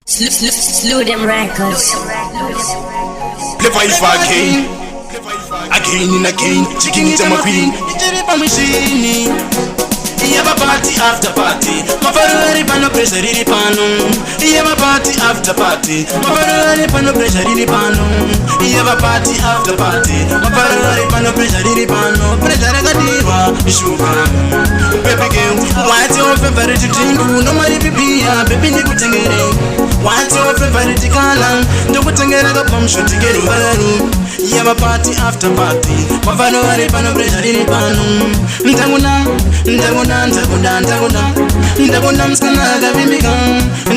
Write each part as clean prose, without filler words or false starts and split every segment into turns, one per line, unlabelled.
Slew them records.
Play 5K again and again, chicken it my queen. It's machine. Yeah, party after party. My father pano pressure in pano. Yeah, party after party. My father pano pressure in pano. Yeah, party after party. My father pano pressure in pano. Pressure negativa, sugar. Baby girl, what's your favorite drink? No money, baby, baby, you could take it. What's your favorite color? Don't put together the bomb shot to get over. Yeah, party after party. My father pano pressure in pano. Ndakunda mskana gabimbika,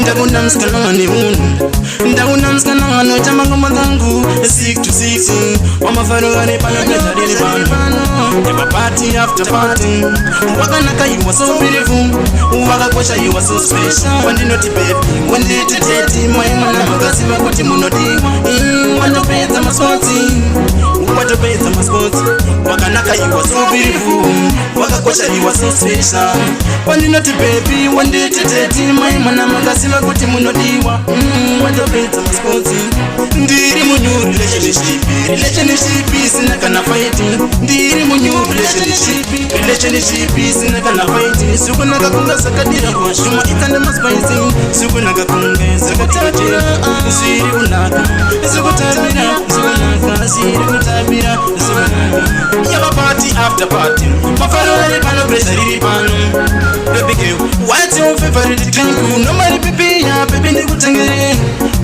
ndakunda mskana ni unu, ndakunda mskana no chama ngoma zangu 6 to 6. Wamafaro gani pano pressure dili pano. Never party after party. Wakanaka you were so beautiful, wakakosha you were so special. When not baby, when did you date my mana magasiba kuti munodi. Watopeza maswati, watopeza maswati. Wakanaka you were so beautiful, wakakosha you were so special. When not baby, when did you date my mana magasiba kuti munodiwa. Watopeza maswati. Ndiri munyu relationship sina kana fighting. Ndiri munyu relationship sina kana fighting. Sukuna kakunga sakadira kwa shuma itande maspicy. Sukuna kakunga sakadira siri kunaka. Sukutabira siri kutabira sukunaka. Yeah, party after party. Mafaro pano pressure in pano. Baby girl, what's your favorite drink? No money baby, yeah, baby nikutengere.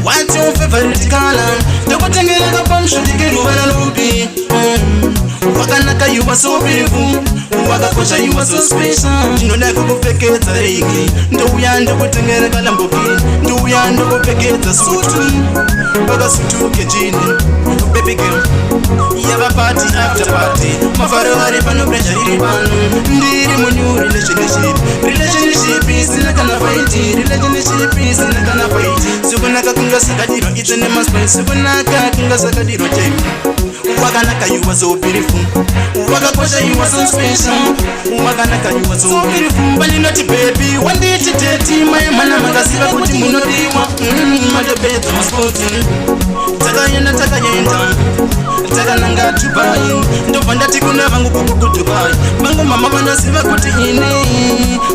What's your favorite color? Ndakutengere ka bomb shot get over na lubi. Wakanaka you were so beautiful, wakakosha you were so special. Ndinoda kukupfekedza regi, ndouya ndokutengere ka Lamborghini, ndouya ndokupfekedza sutu, wakasutu kejini. Baby girl, yeah, party after party. Mafaro ari pano pressure iri pano. Ndiri munyu relationship isina kana fight. Relationship isina kana fight. Sukunaka kunga sakadiro itene maspai. Sukunaka kunga sakadiro check. Wakanaka you were so beautiful, wakakosha you were so special. Wakanaka you were so beautiful, but not baby. One day to date my mana magasiba kuti munodiwa. Madobeta maspoti. Takayenda takananga Dubai. Ndovanda tikuna vangu kuku Dubai. Vangu mama vanasiva kuti ine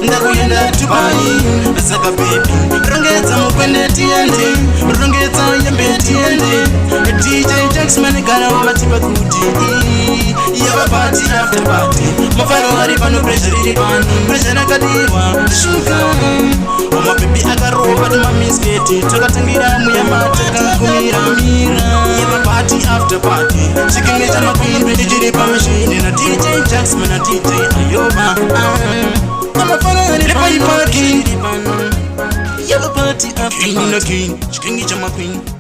ndakuyenda Dubai. Saka baby, rongedza mukwende tiende, rongedza yembe tiende. DJ Jacksman kana wabatipa kuti. Yeah, party after party. Mafaro ari pano pressure iri pano. Pressure nakadiwa sugar. Oma baby akaroba tuma misketi. Tokatangira muyamata kakumira mira. Yeah, party after party. Chicken is my queen, DJ machine na DJ Jacksman na DJ Ayoba. I'm a fan of the party. Yeah, party after party. Chicken is my queen.